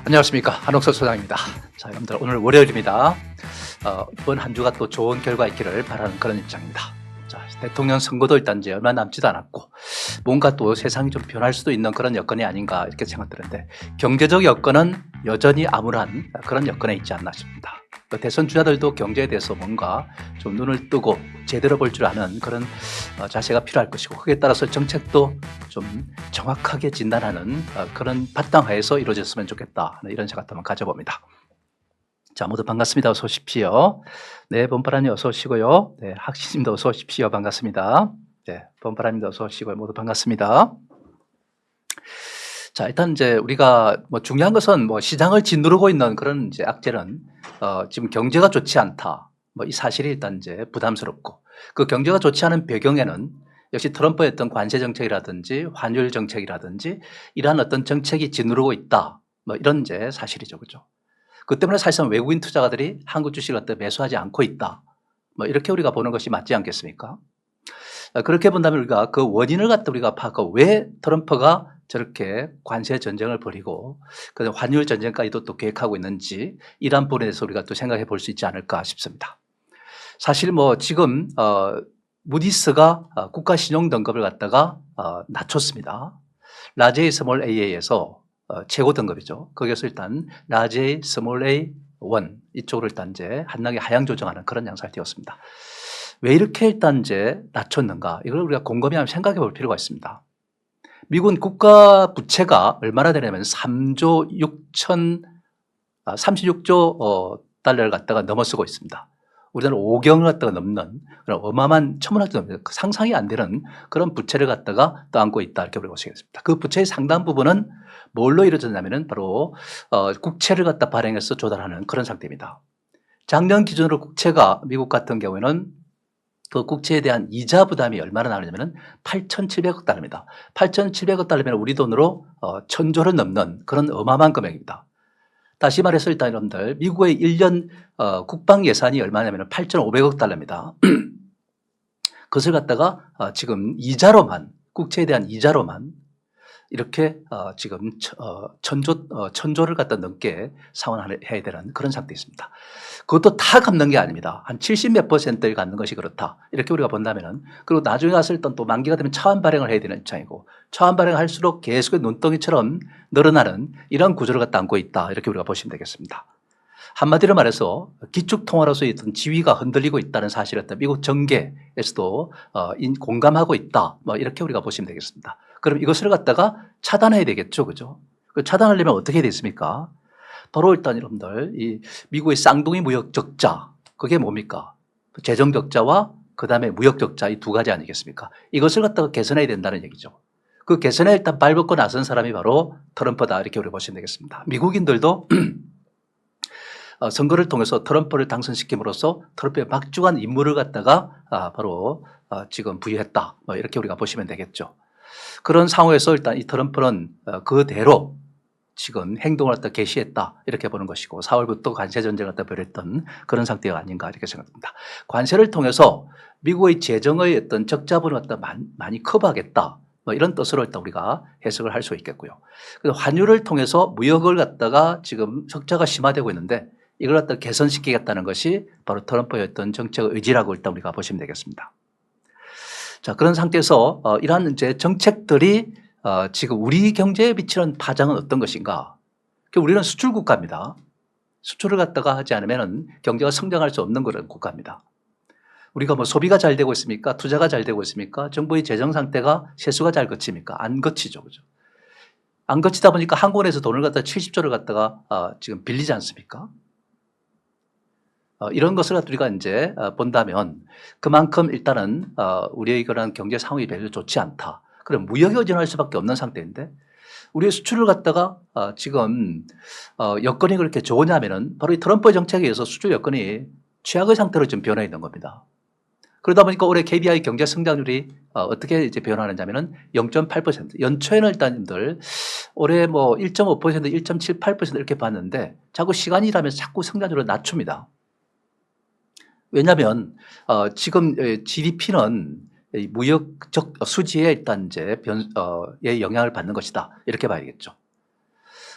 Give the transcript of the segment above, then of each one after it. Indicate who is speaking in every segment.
Speaker 1: 안녕하십니까, 한옥서 소장입니다. 자, 여러분들 오늘 월요일입니다. 이번 한 주가 또 좋은 결과 있기를 바라는 그런 입장입니다. 자, 대통령 선거도 일단 이제 얼마 남지도 않았고 뭔가 또 세상이 좀 변할 수도 있는 그런 여건이 아닌가 이렇게 생각드는데, 경제적 여건은 여전히 암울한 그런 여건에 있지 않나 싶습니다. 대선 주자들도 경제에 대해서 뭔가 좀 눈을 뜨고 제대로 볼 줄 아는 그런 자세가 필요할 것이고, 그에 따라서 정책도 좀 정확하게 진단하는 그런 바탕하에서 이루어졌으면 좋겠다, 이런 생각 한번 가져봅니다. 자, 모두 반갑습니다. 어서 오십시오. 네, 범바라님 어서 오시고요. 네, 학시님도 어서 오십시오. 반갑습니다. 네, 범바라님도 어서 오시고요. 모두 반갑습니다. 자, 일단 이제 우리가 중요한 것은 시장을 짓누르고 있는 그런 이제 악재는 지금 경제가 좋지 않다, 이 사실이 일단 이제 부담스럽고, 그 경제가 좋지 않은 배경에는 역시 트럼프의 어떤 관세 정책이라든지 환율 정책이라든지 이러한 어떤 정책이 짓누르고 있다, 이런 이제 사실이죠, 그죠? 그 때문에 사실상 외국인 투자가들이 한국 주식을 매수하지 않고 있다, 이렇게 우리가 보는 것이 맞지 않겠습니까? 그렇게 본다면 우리가 그 원인을 갖다 우리가 파악하고, 왜 트럼프가 저렇게 관세 전쟁을 벌이고 그 환율 전쟁까지도 또 계획하고 있는지, 이러한 부분에 대해서 우리가 또 생각해 볼 수 있지 않을까 싶습니다. 사실 지금 무디스가 국가 신용 등급을 갖다가 낮췄습니다. 라지 스몰 A에서 최고 등급이죠. 거기서 일단 라지 스몰 A 1 이쪽으로 일단 이제 한나게 하향 조정하는 그런 양상을 띄웠습니다. 왜 이렇게 일단 이제 낮췄는가, 이걸 우리가 곰곰이 한번 생각해 볼 필요가 있습니다. 미국은 국가 부채가 얼마나 되냐면 36조 달러를 갖다가 넘어서고 있습니다. 우리나라 5경을 갖다가 넘는 그런 어마어마한, 천문학적 상상이 안 되는 그런 부채를 갖다가 떠안고 있다, 이렇게 우리가 보시겠습니다. 그 부채의 상당 부분은 뭘로 이루어졌냐면은 바로 국채를 갖다 발행해서 조달하는 그런 상태입니다. 작년 기준으로 국채가, 미국 같은 경우에는 그 국채에 대한 이자 부담이 얼마나 나오냐면 8,700억 달러입니다. 8,700억 달러면 우리 돈으로 1,000조를 넘는 그런 어마어마한 금액입니다. 다시 말해서 일단 여러분들, 미국의 1년 국방 예산이 얼마냐면 8,500억 달러입니다. 그것을 갖다가 지금 이자로만, 국채에 대한 이자로만 이렇게 지금 1,000조를 갖다 넘게 상환해야 되는 그런 상태에 있습니다. 그것도 다 갚는 게 아닙니다. 한 70몇 %를 갚는 것이 그렇다, 이렇게 우리가 본다면은, 그리고 나중에 가서 일단 또 만기가 되면 차환 발행을 해야 되는 입장이고, 차환 발행할수록 계속 눈덩이처럼 늘어나는 이런 구조를 갖다 안고 있다, 이렇게 우리가 보시면 되겠습니다. 한마디로 말해서 기축통화로서의 어떤 지위가 흔들리고 있다는 사실을 미국 정계에서도 공감하고 있다, 이렇게 우리가 보시면 되겠습니다. 그럼 이것을 갖다가 차단해야 되겠죠, 그죠? 그 차단하려면 어떻게 해야 되겠습니까? 바로 일단 여러분들, 이 미국의 쌍둥이 무역 적자, 그게 뭡니까? 재정 적자와 그 다음에 무역 적자, 이 두 가지 아니겠습니까? 이것을 갖다가 개선해야 된다는 얘기죠. 그 개선에 일단 발벗고 나선 사람이 바로 트럼프다, 이렇게 우리 보시면 되겠습니다. 미국인들도 선거를 통해서 트럼프를 당선시킴으로써 트럼프의 막중한 임무를 갖다가 바로 지금 부여했다, 이렇게 우리가 보시면 되겠죠. 그런 상황에서 일단 이 트럼프는 그대로 지금 행동을 갖다 개시했다, 이렇게 보는 것이고, 4월부터 관세 전쟁을 갖다 벌였던 그런 상태가 아닌가, 이렇게 생각합니다. 관세를 통해서 미국의 재정의 어떤 적자분을 갖다 많이 커버하겠다, 이런 뜻으로 일단 우리가 해석을 할 수 있겠고요. 그래서 환율을 통해서 무역을 갖다가 지금 적자가 심화되고 있는데, 이걸 갖다 개선시키겠다는 것이 바로 트럼프의 어떤 정책 의지라고 일단 우리가 보시면 되겠습니다. 자, 그런 상태에서 이러한 이제 정책들이 지금 우리 경제에 미치는 파장은 어떤 것인가? 우리는 수출 국가입니다. 수출을 갖다가 하지 않으면 경제가 성장할 수 없는 그런 국가입니다. 우리가 소비가 잘 되고 있습니까? 투자가 잘 되고 있습니까? 정부의 재정 상태가, 세수가 잘 거칩니까? 안 거치죠, 그죠? 안 거치다 보니까 한국은행에서 돈을 갖다가 70조를 갖다가 지금 빌리지 않습니까? 이런 것을 우리가 이제 본다면 그만큼 일단은 우리의 그런 경제 상황이 별로 좋지 않다. 그럼 무역에 의존할 수밖에 없는 상태인데, 우리의 수출을 갖다가 지금 여건이 그렇게 좋으냐면은 바로 이 트럼프 정책에 의해서 수출 여건이 최악의 상태로 지금 변해 있는 겁니다. 그러다 보니까 올해 KBI 경제 성장률이 어떻게 이제 변화하느냐면은 0.8%. 연초에는 일단들 올해 1.5%, 1.78% 이렇게 봤는데, 자꾸 시간이 지나면서 자꾸 성장률을 낮춥니다. 왜냐하면 지금 GDP는 무역적 수지에 일단 이제 영향을 받는 것이다, 이렇게 봐야겠죠.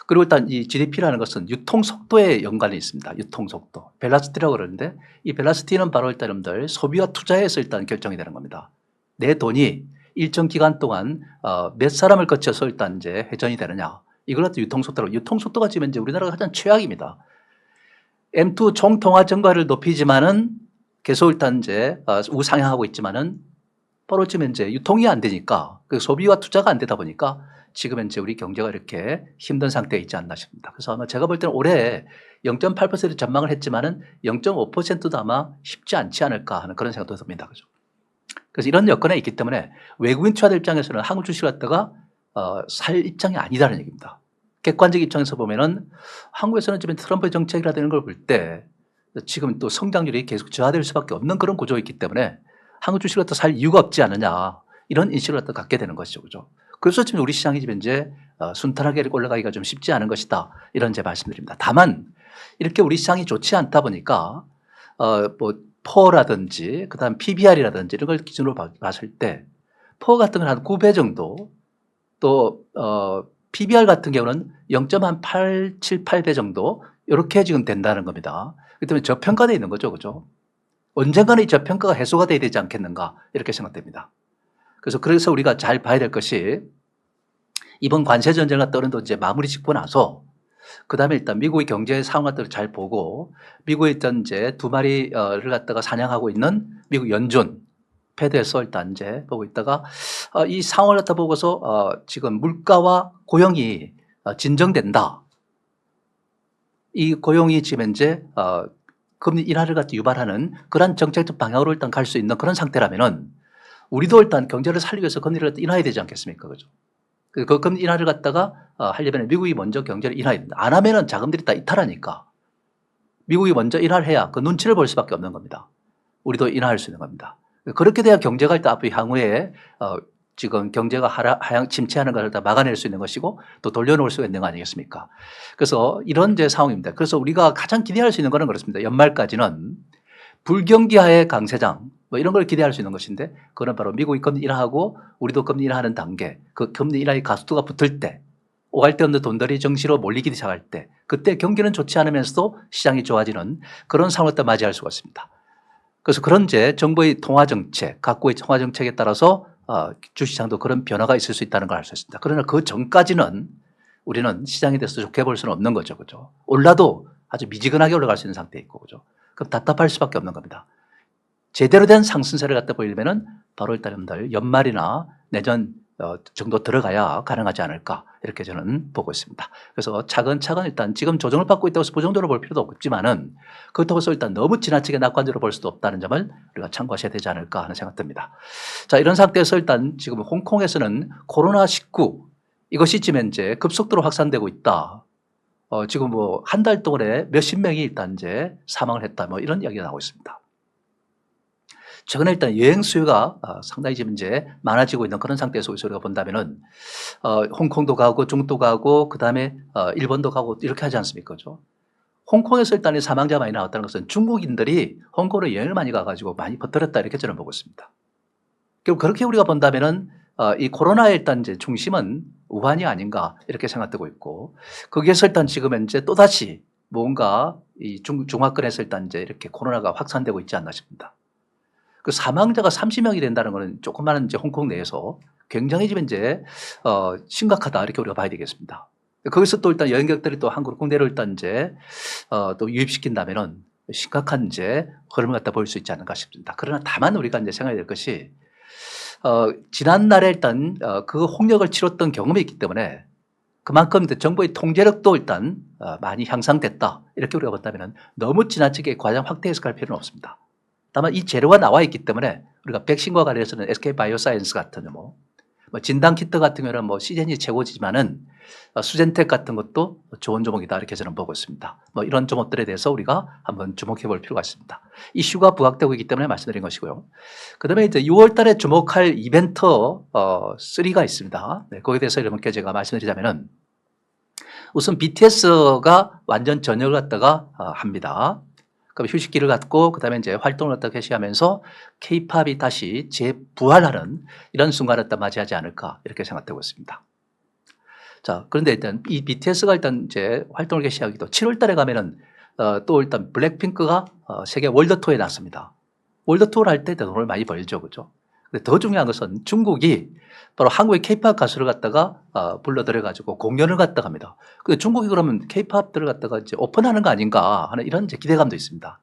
Speaker 1: 그리고 일단 이 GDP라는 것은 유통 속도에 연관이 있습니다. 유통 속도. 벨라시티라고 그러는데 이 벨라시티는 바로 일단 여러분들 소비와 투자에서 일단 결정이 되는 겁니다. 내 돈이 일정 기간 동안 몇 사람을 거쳐서 일단 이제 회전이 되느냐. 이걸 갖다 유통 속도라고. 유통 속도가 지금 이제 우리나라가 가장 최악입니다. M2 총 통화 증가를 높이지만은 계속 일단 이제 우상향하고 있지만은 바로 지금 이제 유통이 안 되니까 그 소비와 투자가 안 되다 보니까 지금 현재 우리 경제가 이렇게 힘든 상태에 있지 않나 싶습니다. 그래서 아마 제가 볼 때는 올해 0.8% 전망을 했지만은 0.5%도 아마 쉽지 않지 않을까 하는 그런 생각도 듭니다. 그죠? 그래서 이런 여건에 있기 때문에 외국인 투자자 입장에서는 한국 주식을 갖다가 살 입장이 아니다는 얘기입니다. 객관적 입장에서 보면은 한국에서는 지금 트럼프의 정책이라는 걸 볼 때 지금 또 성장률이 계속 저하될 수밖에 없는 그런 구조가 있기 때문에 한국 주식을 갖다 살 이유가 없지 않느냐 이런 인식을 갖다 갖게 되는 것이죠. 그죠? 그래서 지금 우리 시장이 지금 이제 순탄하게 올라가기가 좀 쉽지 않은 것이다. 이런 제 말씀드립니다. 다만 이렇게 우리 시장이 좋지 않다 보니까 뭐 퍼라든지 그다음 PBR이라든지 이런 걸 기준으로 봤을 때 퍼 같은 건 한 9배 정도 또 PBR 같은 경우는 0.878배 정도 이렇게 지금 된다는 겁니다. 그렇기 때문에 저평가되어 있는 거죠. 그죠? 언젠가는 이 저평가가 해소가 돼야 되지 않겠는가 이렇게 생각됩니다. 그래서 우리가 잘 봐야 될 것이 이번 관세 전쟁을 갖다 어느 이제 마무리 짓고 나서 그다음에 일단 미국의 경제 상황 같은 걸 잘 보고 미국에 일단 이제 두 마리를 갖다가 사냥하고 있는 미국 연준 패드에서 일단 이제 보고 있다가 이 상황을 갖다 보고서 지금 물가와 고용이 진정된다. 이 고용이 지금 이제 금리 인하를 갖다 유발하는 그런 정책적 방향으로 일단 갈 수 있는 그런 상태라면은 우리도 일단 경제를 살리기 위해서 금리를 인하해야 되지 않겠습니까? 그죠? 그 금리 인하를 갖다가 하려면 미국이 먼저 경제를 인하해야 된다. 안 하면은 자금들이 다 이탈하니까 미국이 먼저 인하를 해야 그 눈치를 볼 수밖에 없는 겁니다. 우리도 인하할 수 있는 겁니다. 그렇게 돼야 경제가 일단 앞으로 향후에 지금 경제가 하향 침체하는 것을 다 막아낼 수 있는 것이고 또 돌려놓을 수가 있는 거 아니겠습니까? 그래서 이런 이제 상황입니다. 그래서 우리가 가장 기대할 수 있는 것은 그렇습니다. 연말까지는 불경기하의 강세장 뭐 이런 걸 기대할 수 있는 것인데 그건 바로 미국이 금리 인하하고 우리도 금리 인하하는 단계 그 금리 인하의 가속도가 붙을 때 오갈 데 없는 돈들이 정시로 몰리기 시작할 때 그때 경기는 좋지 않으면서도 시장이 좋아지는 그런 상황을 또 맞이할 수가 있습니다. 그래서 그런 이제 정부의 통화정책 각국의 통화정책에 따라서 주시장도 그런 변화가 있을 수 있다는 걸 알 수 있습니다. 그러나 그 전까지는 우리는 시장에 대해서 좋게 볼 수는 없는 거죠. 그죠? 올라도 아주 미지근하게 올라갈 수 있는 상태에 있고 그죠? 그럼 답답할 수밖에 없는 겁니다. 제대로 된 상승세를 갖다 보이려면은 바로 일단 여러분들 연말이나 내년 정도 들어가야 가능하지 않을까 이렇게 저는 보고 있습니다. 그래서 차근차근 일단 지금 조정을 받고 있다고 해서 그 정도로 볼 필요도 없지만은 그렇다고 해서 일단 너무 지나치게 낙관적으로 볼 수도 없다는 점을 우리가 참고하셔야 되지 않을까 하는 생각 듭니다. 자, 이런 상태에서 일단 지금 홍콩에서는 코로나19 이것이 지금 현재 급속도로 확산되고 있다. 지금 뭐 한 달 동안에 몇십 명이 일단 이제 사망을 했다. 뭐 이런 이야기가 나오고 있습니다. 최근에 일단 여행 수요가 상당히 지금 이제 많아지고 있는 그런 상태에서 우리가 본다면은 홍콩도 가고 중국도 가고 그다음에 일본도 가고 이렇게 하지 않습니까? 그죠? 홍콩에서 일단 사망자가 많이 나왔다는 것은 중국인들이 홍콩으로 여행을 많이 가가지고 많이 퍼뜨렸다 이렇게 저는 보고 있습니다. 결국 그렇게 우리가 본다면은 이 코로나의 일단 이제 중심은 우한이 아닌가 이렇게 생각되고 있고 거기에서 일단 지금 현재 또다시 뭔가 이 중화권에서 일단 이제 이렇게 코로나가 확산되고 있지 않나 싶습니다. 그 사망자가 30명이 된다는 것은 조그마한 이제 홍콩 내에서 굉장히 지금 이제 심각하다 이렇게 우리가 봐야 되겠습니다. 거기서 또 일단 여행객들이 또 한국 국내로 일단 이제 또 유입시킨다면은 심각한 이제 흐름을 갖다 보일 수 있지 않을까 싶습니다. 그러나 다만 우리가 이제 생각해야 될 것이 지난날에 일단 그 홍역을 치렀던 경험이 있기 때문에 그만큼 정부의 통제력도 일단 많이 향상됐다 이렇게 우리가 본다면은 너무 지나치게 과장 확대해서 갈 필요는 없습니다. 다만 이 재료가 나와 있기 때문에 우리가 백신과 관련해서는 SK바이오사이언스 같은 뭐 진단키트 같은 경우는 뭐 시즌이 최고지만은 수젠텍 같은 것도 좋은 종목이다 이렇게 저는 보고 있습니다. 뭐 이런 종목들에 대해서 우리가 한번 주목해 볼 필요가 있습니다. 이슈가 부각되고 있기 때문에 말씀드린 것이고요. 그다음에 이제 6월 달에 주목할 이벤트 3가 있습니다. 네, 거기에 대해서 여러분께 제가 말씀드리자면은 우선 BTS가 완전 전역을 갖다가 합니다. 그럼 휴식기를 갖고 그다음에 이제 활동을 갖다 개시하면서 K-팝이 다시 재부활하는 이런 순간을 갖다 맞이하지 않을까 이렇게 생각되고 있습니다. 자, 그런데 일단 이 BTS가 일단 이제 활동을 개시하기 도 7월 달에 가면은 또 일단 블랙핑크가 세계 월드 투어에 나섭니다. 월드 투어를 할 때 돈을 많이 벌죠. 그죠? 근데 더 중요한 것은 중국이 바로 한국의 케이팝 가수를 갖다가 불러들여 가지고 공연을 갖다가 합니다. 그 중국이 그러면 케이팝들을 갖다가 이제 오픈하는 거 아닌가 하는 이런 이제 기대감도 있습니다.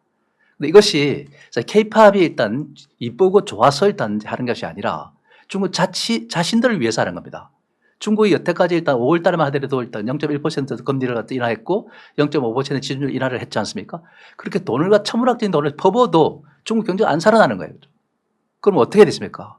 Speaker 1: 근데 이것이 케이팝이 일단 이쁘고 좋아서 일단 하는 것이 아니라 중국 자신들을 위해서 하는 겁니다. 중국이 여태까지 일단 5월 달에만 하더라도 일단 0.1% 금리를 갖다 인하했고 0.5% 지준율 인하를 했지 않습니까? 그렇게 돈을 천문학적인 돈을 퍼부어도 중국 경제가 안 살아나는 거예요. 그럼 어떻게 됐습니까?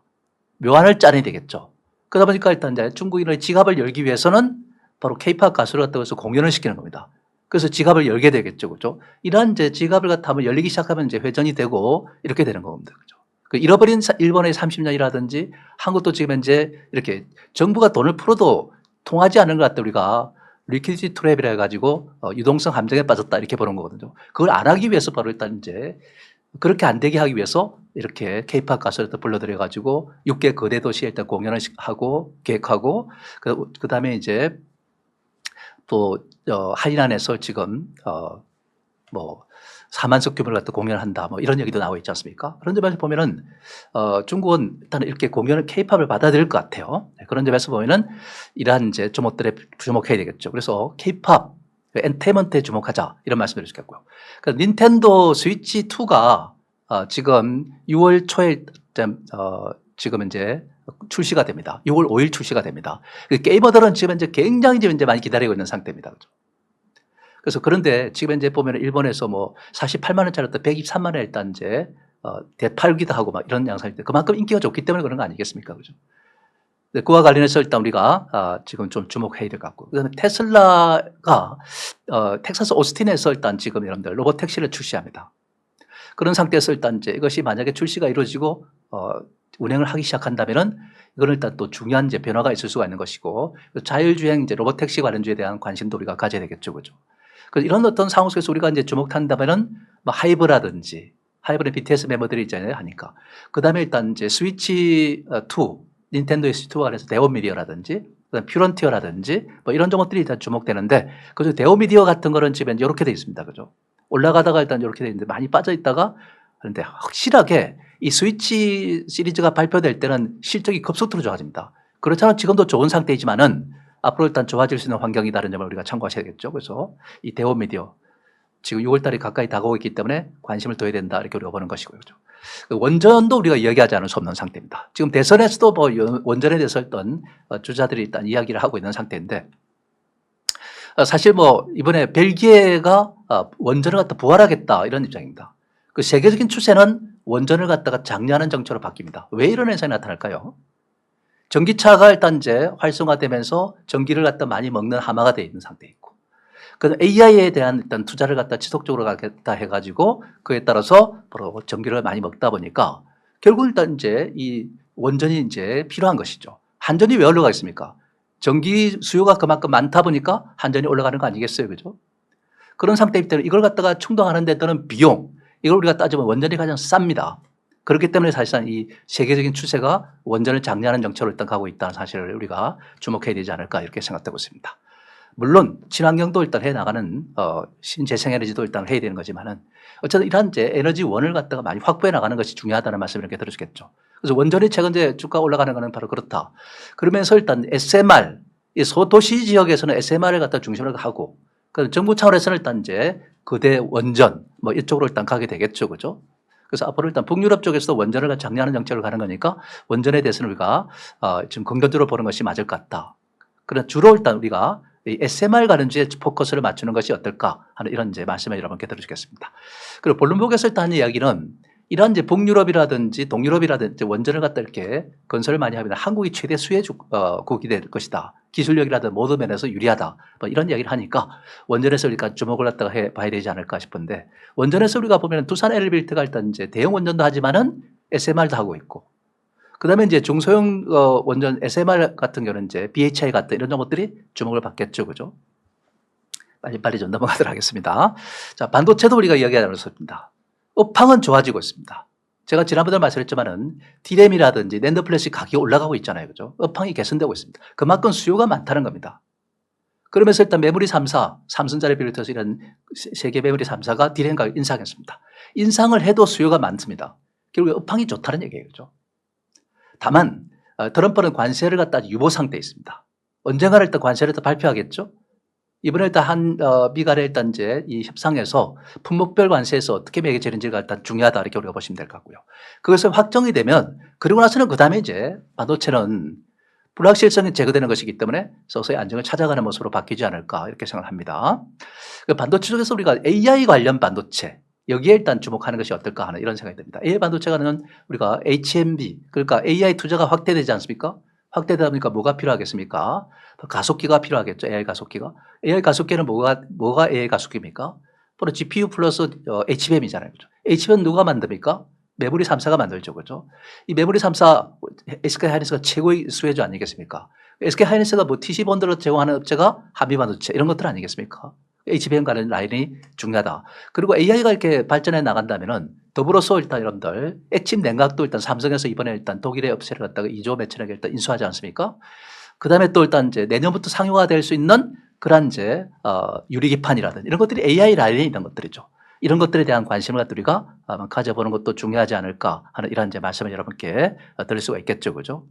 Speaker 1: 묘안을 짜내야 되겠죠. 그러다 보니까 일단 이제 중국인의 지갑을 열기 위해서는 바로 케이팝 가수를 갖다 해서 공연을 시키는 겁니다. 그래서 지갑을 열게 되겠죠. 그죠? 이러한 이제 지갑을 갖다 하면 열리기 시작하면 이제 회전이 되고 이렇게 되는 겁니다. 그죠? 그 잃어버린 일본의 30년이라든지 한국도 지금 현재 이렇게 정부가 돈을 풀어도 통하지 않는 것 같다 우리가 리퀴디티 트랩이라 해가지고 유동성 함정에 빠졌다 이렇게 보는 거거든요. 그걸 안 하기 위해서 바로 일단 이제 그렇게 안 되게 하기 위해서 이렇게 케이팝 가수를 불러들여 가지고 6개 거대 도시에 일단 공연을 하고 계획하고 그 다음에 이제 또 한인안에서 지금 뭐 4만석 규모를 갖다 공연을 한다 뭐 이런 얘기도 나와 있지 않습니까? 그런 점에서 보면은 중국은 일단 이렇게 공연을 케이팝을 받아들일 것 같아요. 그런 점에서 보면은 이러한 이제 조목들에 주목해야 되겠죠. 그래서 케이팝 엔터테인먼트에 주목하자 이런 말씀을 드리겠고요. 그러니까 닌텐도 스위치 2가 지금 6월 초에 지금 이제 출시가 됩니다. 6월 5일 출시가 됩니다. 게이머들은 지금 이제 굉장히 이제 많이 기다리고 있는 상태입니다. 그렇죠? 그래서 그런데 지금 이제 보면 일본에서 뭐 48만 원짜리부터 123만 원에 일단 이제 대팔기도 하고 막 이런 양상인데 그만큼 인기가 좋기 때문에 그런 거 아니겠습니까? 그죠? 그와 관련해서 일단 우리가 지금 좀 주목해야 될 것 같고 그다음에 테슬라가 텍사스 오스틴에서 일단 지금 여러분들 로봇 택시를 출시합니다. 그런 상태에서 일단 이제 이것이 만약에 출시가 이루어지고 운행을 하기 시작한다면은 이거는 일단 또 중요한 이제 변화가 있을 수가 있는 것이고 자율주행 이제 로봇 택시 관련주에 대한 관심도 우리가 가져야 되겠죠, 그죠? 그래서 이런 어떤 상황 속에서 우리가 이제 주목한다면은 뭐 하이브라든지 하이브의 BTS 멤버들이 있잖아요, 하니까 그 다음에 일단 이제 스위치 2 닌텐도 스위치2와 관해서 데오미디어라든지 그다음 퓨런티어라든지 뭐 이런 종목들이 일단 주목되는데 그래서 데오미디어 같은 거는 지금 이렇게 돼 있습니다, 그죠? 올라가다가 일단 이렇게 돼 있는데 많이 빠져 있다가 그런데 확실하게 이 스위치 시리즈가 발표될 때는 실적이 급속도로 좋아집니다. 그렇잖아요. 지금도 좋은 상태이지만은 앞으로 일단 좋아질 수 있는 환경이다라는 점을 우리가 참고하셔야겠죠. 그래서 이 데오미디어 지금 6월 달이 가까이 다가오고 있기 때문에 관심을 둬야 된다 이렇게 우리가 보는 것이고요. 그렇죠? 원전도 우리가 이야기하지 않을 수 없는 상태입니다. 지금 대선에서도 뭐 원전에 대해서 어떤 주자들이 일단 이야기를 하고 있는 상태인데 사실 뭐 이번에 벨기에가 원전을 갖다 부활하겠다 이런 입장입니다. 그 세계적인 추세는 원전을 갖다가 장려하는 정책으로 바뀝니다. 왜 이런 현상이 나타날까요? 전기차가 일단 이제 활성화되면서 전기를 갖다 많이 먹는 하마가 되어 있는 상태에 있고 그 AI에 대한 일단 투자를 갖다 지속적으로 가겠다 해가지고 그에 따라서 바로 전기를 많이 먹다 보니까 결국 일단 이제 이 원전이 이제 필요한 것이죠. 한전이 왜 올라가겠습니까? 전기 수요가 그만큼 많다 보니까 한전이 올라가는 거 아니겠어요, 그죠? 그런 상태이기 때문에 이걸 갖다가 충당하는 데 따른 비용, 이걸 우리가 따지면 원전이 가장 쌉니다. 그렇기 때문에 사실상 이 세계적인 추세가 원전을 장려하는 정책으로 일단 가고 있다는 사실을 우리가 주목해야 되지 않을까 이렇게 생각되고 있습니다. 물론 친환경도 일단 해 나가는 신재생에너지도 일단 해야 되는 거지만은 어쨌든 이러한 이제 에너지원을 갖다가 많이 확보해 나가는 것이 중요하다는 말씀을 이렇게 들으시겠죠. 그래서 원전이 최근 이제 주가 올라가는 것은 바로 그렇다. 그러면서 일단 SMR 이 소도시 지역에서는 SMR을 갖다 중심으로 하고 그 정부 차원에서는 일단 이제 거대 원전 뭐 이쪽으로 일단 가게 되겠죠, 그죠? 그래서 앞으로 일단 북유럽 쪽에서도 원전을 장려하는 정책을 가는 거니까 원전에 대해서는 우리가 지금 긍정적으로 보는 것이 맞을 것 같다. 그러나 주로 일단 우리가 이 SMR 관련주에 포커스를 맞추는 것이 어떨까 하는 이런 이제 말씀을 여러분께 들어주겠습니다. 그리고 본론북에서 일단 하는 이야기는 이러한 이제 북유럽이라든지 동유럽이라든지 원전을 갖다 이렇게 건설을 많이 하면 한국이 최대 수혜국이 될 것이다. 기술력이라든 모든 면에서 유리하다. 뭐 이런 이야기를 하니까 원전에서 우리가 주목을 갖다가 봐야 되지 않을까 싶은데 원전에서 우리가 보면 두산 엘리베이터가 일단 이제 대형 원전도 하지만은 SMR도 하고 있고 그 다음에 이제 중소형 원전 SMR 같은 경우는 이제 BHI 같은 이런 것들이 주목을 받겠죠. 그죠? 빨리 좀 넘어가도록 하겠습니다. 자, 반도체도 우리가 이야기하는 것입니다. 업황은 좋아지고 있습니다. 제가 지난번에 말씀했지만은 D램이라든지 낸드 플래시 가격이 올라가고 있잖아요. 그죠? 업황이 개선되고 있습니다. 그만큼 수요가 많다는 겁니다. 그러면서 일단 메모리 3사, 삼성전자 비롯해서 이런 세계 메모리 3사가 디램 가격 인상했습니다. 인상을 해도 수요가 많습니다. 결국 업황이 좋다는 얘기예요. 그죠? 다만 트럼프는 관세를 갖다 유보 상태에 있습니다. 언젠가는 일단 관세를 또 발표하겠죠. 이번에 일단 미간에 일단 이제 이 협상에서 품목별 관세에서 어떻게 매겨지는지가 일단 중요하다 이렇게 우리가 보시면 될 것 같고요. 그것이 확정이 되면 그러고 나서는 그 다음에 이제 반도체는 불확실성이 제거되는 것이기 때문에 서서히 안정을 찾아가는 모습으로 바뀌지 않을까 이렇게 생각합니다. 그 반도체 쪽에서 우리가 AI 관련 반도체 여기에 일단 주목하는 것이 어떨까 하는 이런 생각이 듭니다. AI 반도체가는 우리가 HMB 그러니까 AI 투자가 확대되지 않습니까? 확대되다 보니까 뭐가 필요하겠습니까? 가속기가 필요하겠죠. AI 가속기가. AI 가속기는 뭐가 AI 가속기입니까? 바로 GPU 플러스 HBM이잖아요. 그죠? HBM 누가 만듭니까? 메모리 3사가 만들죠. 그죠? 이 메모리 3사 SK 하이닉스가 최고의 수혜주 아니겠습니까? SK 하이닉스가 뭐 TC 본드를 제공하는 업체가 한미 반도체 이런 것들 아니겠습니까? HBM 가는 라인이 중요하다. 그리고 AI가 이렇게 발전해 나간다면은 더불어서 일단 여러분들 액침 냉각도 일단 삼성에서 이번에 일단 독일의 업체를 갖다가 2조 매천에게 일단 인수하지 않습니까? 그 다음에 또 일단 이제 내년부터 상용화 될 수 있는 그런 이제 유리기판이라든지 이런 것들이 AI 라인에 있는 것들이죠. 이런 것들에 대한 관심을 우리가 가져보는 것도 중요하지 않을까 하는 이런 이제 말씀을 여러분께 드릴 수가 있겠죠. 그죠?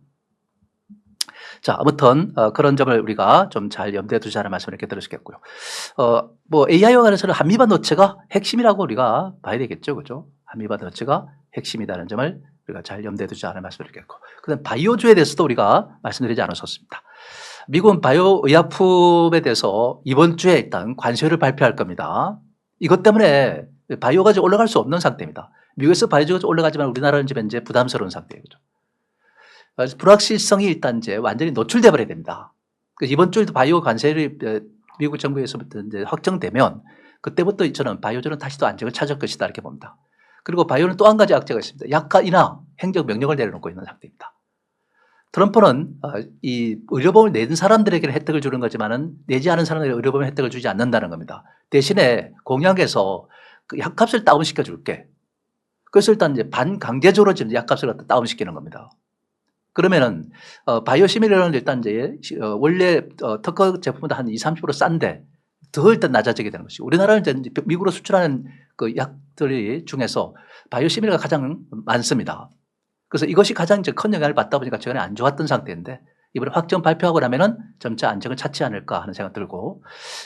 Speaker 1: 자, 아무튼 그런 점을 우리가 좀 잘 염두에 두자는 말씀을 이렇게 드릴 수 있겠고요. 뭐 AI와 관해서는 한미 반도체가 핵심이라고 우리가 봐야 되겠죠. 그죠? 한미 반도체가 핵심이라는 점을 우리가 잘 염두에 두자는 말씀을 드리겠고. 그다음 바이오주에 대해서도 우리가 말씀드리지 않았었습니다. 미국은 바이오 의약품에 대해서 이번 주에 일단 관세를 발표할 겁니다. 이것 때문에 바이오가 지금 올라갈 수 없는 상태입니다. 미국에서 바이오가 올라가지만 우리나라는 지금 이제 부담스러운 상태예요. 그죠? 불확실성이 일단 이제 완전히 노출돼 버려야 됩니다. 이번 주에도 바이오 관세를 미국 정부에서부터 이제 확정되면 그때부터 저는 바이오주는 다시 또 안정을 찾을 것이다 이렇게 봅니다. 그리고 바이오는 또 한 가지 악재가 있습니다. 약가 인하 행정 명령을 내려놓고 있는 상태입니다. 트럼프는 이 의료보험을 낸 사람들에게는 혜택을 주는 거지만은 내지 않은 사람들에게 의료보험 혜택을 주지 않는다는 겁니다. 대신에 공약에서 그 약값을 다운시켜 줄게. 그래서 일단 이제 반강제적으로 지금 약값을 갖다 다운시키는 겁니다. 그러면은 바이오시밀러는 일단 이제 원래 특허 제품보다 한 20-30% 싼데 더 일단 낮아지게 되는 것이고 우리나라는 이제 미국으로 수출하는 그 약들 중에서 바이오시밀러가 가장 많습니다. 그래서 이것이 가장 이제 큰 영향을 받다 보니까 최근에 안 좋았던 상태인데 이번에 확정 발표하고 나면은 점차 안정을 찾지 않을까 하는 생각 들고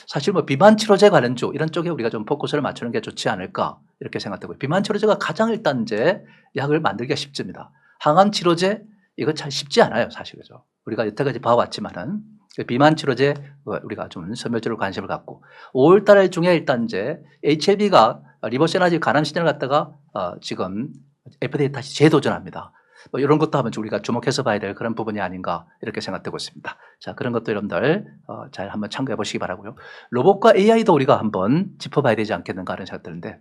Speaker 1: 사실 뭐 비만 치료제 관련주 이런 쪽에 우리가 좀 포커스를 맞추는 게 좋지 않을까 이렇게 생각되고요. 비만 치료제가 가장 일단 이제 약을 만들기가 쉽습니다. 항암 치료제 이거 참 쉽지 않아요, 사실. 그죠? 우리가 여태까지 봐왔지만은 비만 치료제 우리가 좀 선별적으로 관심을 갖고 5월 달 중에 일단 이제 HLB가 리버스 에너지 간암 시장을 갖다가 지금 FDA 다시 재도전합니다. 뭐 이런 것도 하면 우리가 주목해서 봐야 될 그런 부분이 아닌가 이렇게 생각되고 있습니다. 자, 그런 것도 여러분들 잘 한번 참고해 보시기 바라고요. 로봇과 AI도 우리가 한번 짚어봐야 되지 않겠는가 하는 생각 드는데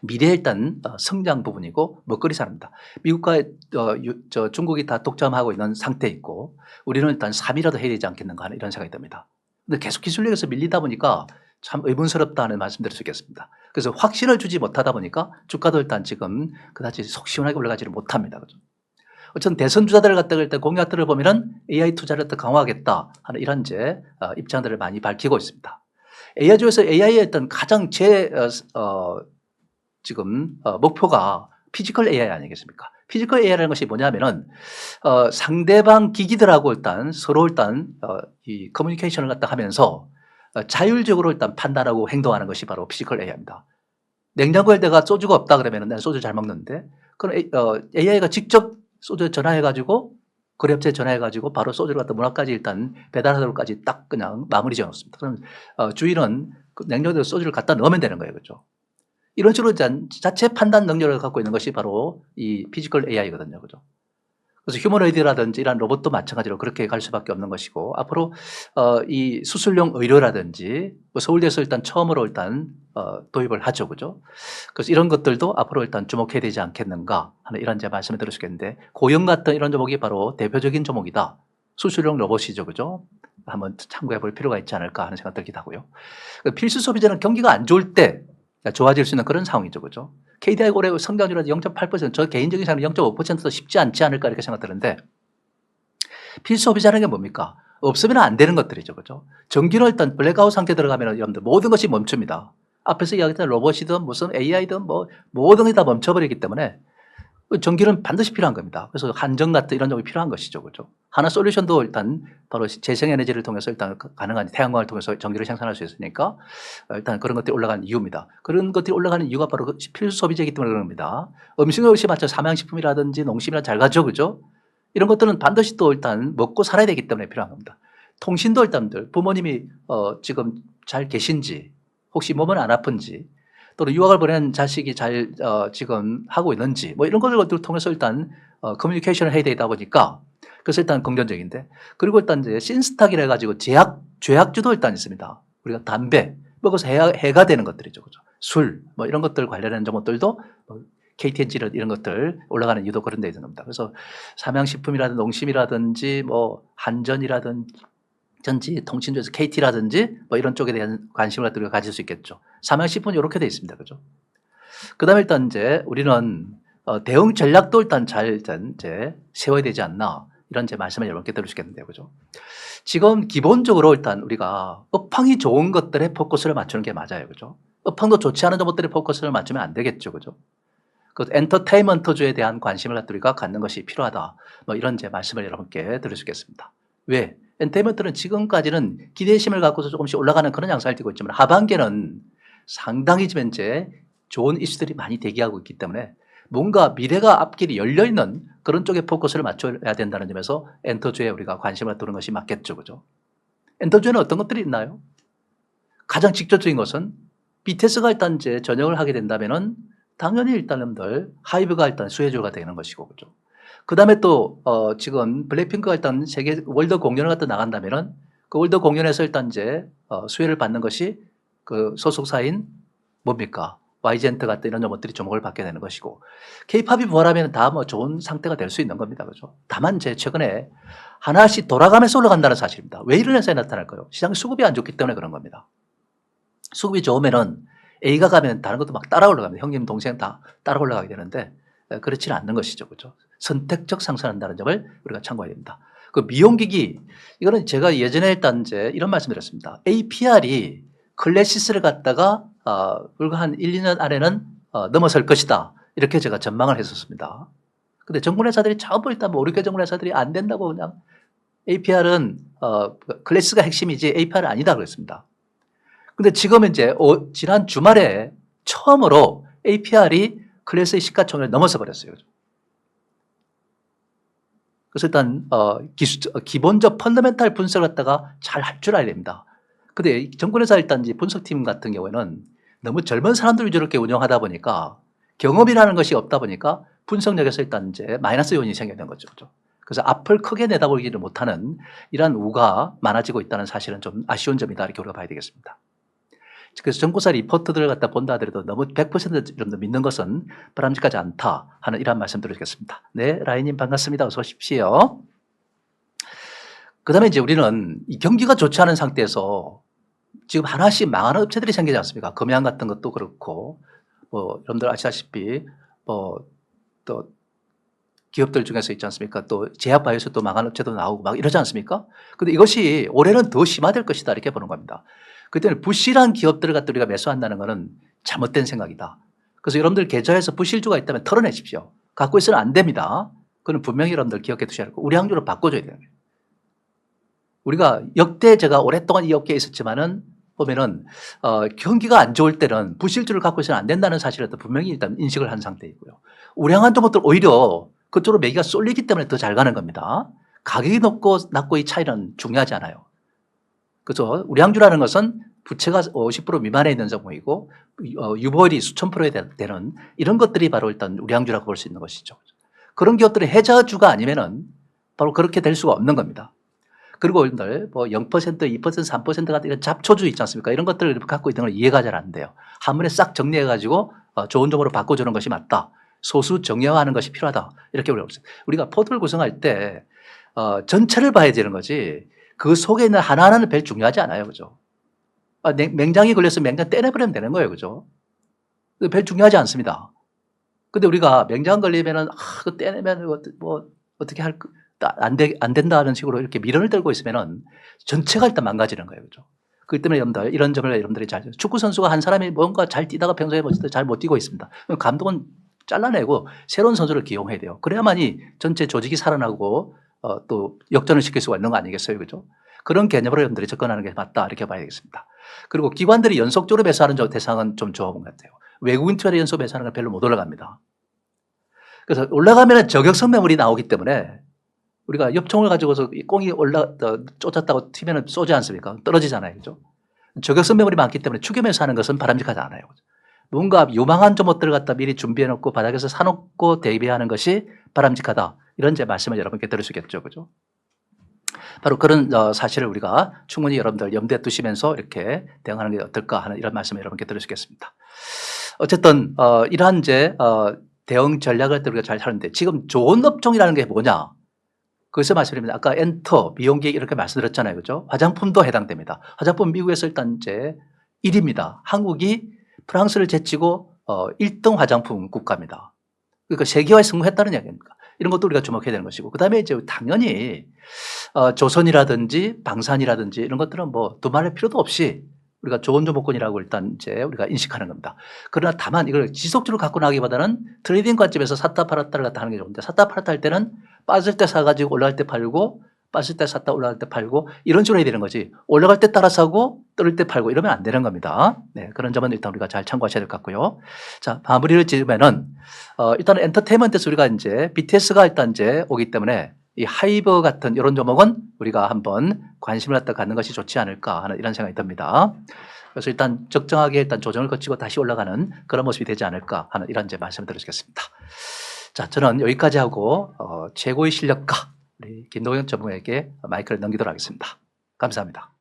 Speaker 1: 미래의 일단 성장 부분이고 먹거리 산업입니다. 미국과 중국이 다 독점하고 있는 상태에 있고 우리는 일단 3위라도 해야 되지 않겠는가 하는 이런 생각이 듭니다. 근데 계속 기술력에서 밀리다 보니까 참 의문스럽다는 말씀드릴 수 있겠습니다. 그래서 확신을 주지 못하다 보니까 주가도 일단 지금 그다지 속 시원하게 올라가지를 못합니다. 그죠? 어쨌든 대선 주자들을 갖다가 일단 공약들을 보면은 AI 투자를 더 강화하겠다 하는 이런 이제 입장들을 많이 밝히고 있습니다. AI 중에서 AI의 일단 가장 지금 목표가 피지컬 AI 아니겠습니까? 피지컬 AI라는 것이 뭐냐면은 상대방 기기들하고 일단 서로 일단 이 커뮤니케이션을 갖다 하면서 자율적으로 일단 판단하고 행동하는 것이 바로 피지컬 AI입니다. 냉장고에 내가 소주가 없다 그러면은 내가 소주 잘 먹는데 그럼 AI가 직접 소주 전화해가지고 거래업체에 전화해가지고 바로 소주를 갖다 문 앞까지 일단 배달하도록까지 딱 그냥 마무리 지어놓습니다. 그럼 주인은 그 냉장고에 소주를 갖다 넣으면 되는 거예요. 그렇죠? 이런 식으로 자체 판단 능력을 갖고 있는 것이 바로 이 피지컬 AI거든요. 그죠? 그래서 휴머노이드라든지 이런 로봇도 마찬가지로 그렇게 갈 수밖에 없는 것이고 앞으로 이 수술용 의료라든지 뭐 서울대에서 일단 처음으로 일단 도입을 하죠. 그죠? 그래서 이런 것들도 앞으로 일단 주목해야 되지 않겠는가 하는 이런 제 말씀을 드릴 수 있겠는데 고용 같은 이런 종목이 바로 대표적인 종목이다. 수술용 로봇이죠. 그죠? 한번 참고해 볼 필요가 있지 않을까 하는 생각 들기도 하고요. 필수 소비자는 경기가 안 좋을 때 좋아질 수 있는 그런 상황이죠. 그죠? KDI 올해 성장률은 0.8%, 저 개인적인 사람은 0.5%도 쉽지 않지 않을까 이렇게 생각드는데 필수 소비자라는 게 뭡니까? 없으면 안 되는 것들이죠. 그죠? 전기는 일단 블랙아웃 상태 들어가면 여러분들 모든 것이 멈춥니다. 앞에서 이야기했던 로봇이든 무슨 AI든 뭐 모든 게 다 멈춰버리기 때문에 전기는 반드시 필요한 겁니다. 그래서 한전 같은 이런 점이 필요한 것이죠. 그죠? 하나 솔루션도 일단 바로 재생에너지를 통해서 일단 가능한 태양광을 통해서 전기를 생산할 수 있으니까 일단 그런 것들이 올라가는 이유입니다. 그런 것들이 올라가는 이유가 바로 그 필수 소비재이기 때문에 그런 겁니다. 음식을 역시 마찬가지로 삼양식품이라든지 농심이나 잘 가죠. 그죠? 이런 것들은 반드시 또 일단 먹고 살아야 되기 때문에 필요한 겁니다. 통신도 일단들 부모님이 지금 잘 계신지 혹시 몸은 안 아픈지 또는 유학을 보낸 자식이 잘 지금 하고 있는지 뭐 이런 것들을 통해서 일단 커뮤니케이션을 해야 되다 보니까 그래서 일단 긍정적인데 그리고 일단 이제 신스탁이라 해가지고 죄악주도 일단 있습니다. 우리가 담배 먹어서 해가 되는 것들이죠. 그죠? 술 뭐 이런 것들 관련된 것들도 KTNG 이런 것들 올라가는 이유도 그런 데 있는 겁니다. 그래서 삼양식품이라든지 농심이라든지 뭐 한전이라든지 전지 통신주에서 KT라든지 뭐 이런 쪽에 대한 관심을 우리가 가질 수 있겠죠. 삼양식품은 이렇게 돼 있습니다. 그죠? 그 다음에 일단 이제 우리는 대응 전략도 일단 잘 이제 세워야 되지 않나 이런 제 말씀을 여러분께 들으시겠는데요. 그죠? 지금 기본적으로 일단 우리가 업황이 좋은 것들에 포커스를 맞추는 게 맞아요. 그죠? 업황도 좋지 않은 것들에 포커스를 맞추면 안 되겠죠. 그죠? 그 엔터테인먼트주에 대한 관심을 우리가 갖는 것이 필요하다. 뭐 이런 제 말씀을 여러분께 들으시겠습니다. 왜? 엔터테인먼트는 지금까지는 기대심을 갖고서 조금씩 올라가는 그런 양상을 띠고 있지만 하반기에는 상당히 지금 이제 좋은 이슈들이 많이 대기하고 있기 때문에 뭔가 미래가 앞길이 열려있는 그런 쪽에 포커스를 맞춰야 된다는 점에서 엔터주에 우리가 관심을 두는 것이 맞겠죠. 그죠? 엔터주에는 어떤 것들이 있나요? 가장 직접적인 것은 BTS가 일단 이제 전역을 하게 된다면은 당연히 일단들 하이브가 일단 수혜주가 되는 것이고, 그죠? 그 다음에 또, 지금 블랙핑크가 일단 세계 월드 공연을 갖다 나간다면은 그 월드 공연에서 일단 이제 수혜를 받는 것이 그 소속사인 뭡니까? YG엔트 같은 이런 것들이 주목을 받게 되는 것이고, K-팝이 부활하면 다 뭐 좋은 상태가 될 수 있는 겁니다. 그죠? 다만 제 최근에 하나씩 돌아가면서 올라간다는 사실입니다. 왜 이런 현상이 나타날까요? 시장 수급이 안 좋기 때문에 그런 겁니다. 수급이 좋으면은 A가 가면 다른 것도 막 따라 올라갑니다. 형님, 동생 다 따라 올라가게 되는데 그렇지는 않는 것이죠. 그죠? 선택적 상승한다는 점을 우리가 참고해야 됩니다. 그 미용기기, 이거는 제가 예전에 일단 이제 이런 말씀 드렸습니다. APR이 클래시스를 갖다가 불과 한 1, 2년 안에는 넘어설 것이다. 이렇게 제가 전망을 했었습니다. 근데 정부회사들이 전부 일단 뭐 5, 6개 정부회사들이 안 된다고 그냥 APR은 클래시스가 핵심이지 APR은 아니다 그랬습니다. 근데 지금 이제 지난 주말에 처음으로 APR이 클래스의 시가총액을 넘어서 버렸어요. 그래서 일단 기본적 펀더멘탈 분석을 갖다가 잘 할 줄 알아야 됩니다. 근데 정권회사 일단 이제 분석팀 같은 경우에는 너무 젊은 사람들 위주로 이렇게 운영하다 보니까 경험이라는 것이 없다 보니까 분석력에서 일단 이제 마이너스 요인이 생겨난 거죠. 그래서 앞을 크게 내다보기를 못하는 이러한 우가 많아지고 있다는 사실은 좀 아쉬운 점이다 이렇게 우리가 봐야 되겠습니다. 그래서 정보사 리포트들을 갖다 본다 하더라도 너무 100% 정도 믿는 것은 바람직하지 않다 하는 이런 말씀 드리겠습니다. 네, 라인님 반갑습니다. 어서 오십시오. 그 다음에 이제 우리는 이 경기가 좋지 않은 상태에서 지금 하나씩 망하는 업체들이 생기지 않습니까? 금양 같은 것도 그렇고, 뭐, 여러분들 아시다시피, 뭐, 또 기업들 중에서 있지 않습니까? 또 제약바이오에서 또 망한 업체도 나오고 막 이러지 않습니까? 근데 이것이 올해는 더 심화될 것이다 이렇게 보는 겁니다. 그때는 부실한 기업들을 갖다 우리가 매수한다는 것은 잘못된 생각이다. 그래서 여러분들 계좌에서 부실주가 있다면 털어내십시오. 갖고 있어는 안 됩니다. 그건 분명히 여러분들 기억해 두셔야 하고 우량주로 바꿔줘야 돼요. 우리가 역대 제가 오랫동안 이 업계에 있었지만은 보면은 경기가 안 좋을 때는 부실주를 갖고 있어는 안 된다는 사실을 분명히 일단 인식을 한 상태이고요. 우량한 종목들 오히려 그쪽으로 매기가 쏠리기 때문에 더 잘 가는 겁니다. 가격이 높고 낮고의 차이는 중요하지 않아요. 그래서 우량주라는 것은 부채가 50% 미만에 있는 종목이고 유보율이 수천 프로에 되는 이런 것들이 바로 일단 우량주라고 볼 수 있는 것이죠. 그런 기업들의 해저주가 아니면은 바로 그렇게 될 수가 없는 겁니다. 그리고 여러분들 뭐 0%, 2%, 3% 같은 이런 잡초주 있지 않습니까? 이런 것들을 갖고 있는 걸 이해가 잘 안 돼요. 한 번에 싹 정리해가지고 좋은 종으로 바꿔주는 것이 맞다. 소수 정형화하는 것이 필요하다. 이렇게 우리가 포트를 구성할 때 전체를 봐야 되는 거지 그 속에 있는 하나하나는 별 중요하지 않아요. 그죠? 맹장이 걸려서 맹장 떼내버리면 되는 거예요. 그죠? 별 중요하지 않습니다. 근데 우리가 맹장 걸리면은, 그 떼내면 뭐 어떻게 안 된다는 식으로 이렇게 미련을 들고 있으면은 전체가 일단 망가지는 거예요. 그죠? 그렇기 때문에 여러분들 이런 점을 여러분들이 축구 선수가 한 사람이 뭔가 잘 뛰다가 평소에 잘 못 뛰고 있습니다. 그럼 감독은 잘라내고 새로운 선수를 기용해야 돼요. 그래야만이 전체 조직이 살아나고 또 역전을 시킬 수가 있는 거 아니겠어요. 그죠? 그런 개념으로 여러분들이 접근하는 게 맞다 이렇게 봐야 되겠습니다. 그리고 기관들이 연속적으로 매수하는 대상은 좀 좋은 것 같아요. 외국인 투자를 연속 매수하는 건 별로 못 올라갑니다. 그래서 올라가면 저격성 매물이 나오기 때문에 우리가 엽총을 가지고서 꽁이 쫓았다고 튀면 쏘지 않습니까? 떨어지잖아요. 그죠? 저격성 매물이 많기 때문에 추격매수 하는 것은 바람직하지 않아요. 뭔가 요망한 종목들을 갖다 미리 준비해 놓고 바닥에서 사놓고 대비하는 것이 바람직하다. 이런 제 말씀을 여러분께 들을 수 있겠죠. 그죠? 바로 그런 사실을 우리가 충분히 여러분들 염두에 두시면서 이렇게 대응하는 게 어떨까 하는 이런 말씀을 여러분께 들을 수 있겠습니다. 어쨌든 이러한 이제 대응 전략을 우리가 잘 하는데 지금 좋은 업종이라는 게 뭐냐? 그것을 말씀드립니다. 아까 엔터, 미용기획 이렇게 말씀드렸잖아요. 그죠? 화장품도 해당됩니다. 화장품 미국에서 일단 이제 1위입니다. 한국이 프랑스를 제치고 1등 화장품 국가입니다. 그러니까 세계화에 성공했다는 이야기입니다. 이런 것도 우리가 주목해야 되는 것이고, 그 다음에 이제 당연히 조선이라든지 방산이라든지 이런 것들은 뭐 두말할 필요도 없이 우리가 좋은 종목군이라고 일단 이제 우리가 인식하는 겁니다. 그러나 다만 이걸 지속적으로 갖고 나기보다는 트레이딩 관점에서 샀다 팔았다를 갖다 하는 게 좋은데, 샀다 팔았다 할 때는 빠질 때 사가지고 올라갈 때 팔고, 빠질 때 샀다 올라갈 때 팔고, 이런 식으로 해야 되는 거지. 올라갈 때 따라 사고 떨어질 때 팔고 이러면 안 되는 겁니다. 네, 그런 점은 일단 우리가 잘 참고하셔야 될 것 같고요. 자, 마무리를 지으면은 일단 엔터테인먼트에서 우리가 이제 BTS가 일단 이제 오기 때문에 이 하이브 같은 이런 종목은 우리가 한번 관심을 갖다 갖는 것이 좋지 않을까 하는 이런 생각이 듭니다. 그래서 일단 적정하게 일단 조정을 거치고 다시 올라가는 그런 모습이 되지 않을까 하는 이런 이제 말씀을 드리겠습니다. 자, 저는 여기까지 하고 최고의 실력가 우리 김동현 전무에게 마이크를 넘기도록 하겠습니다. 감사합니다.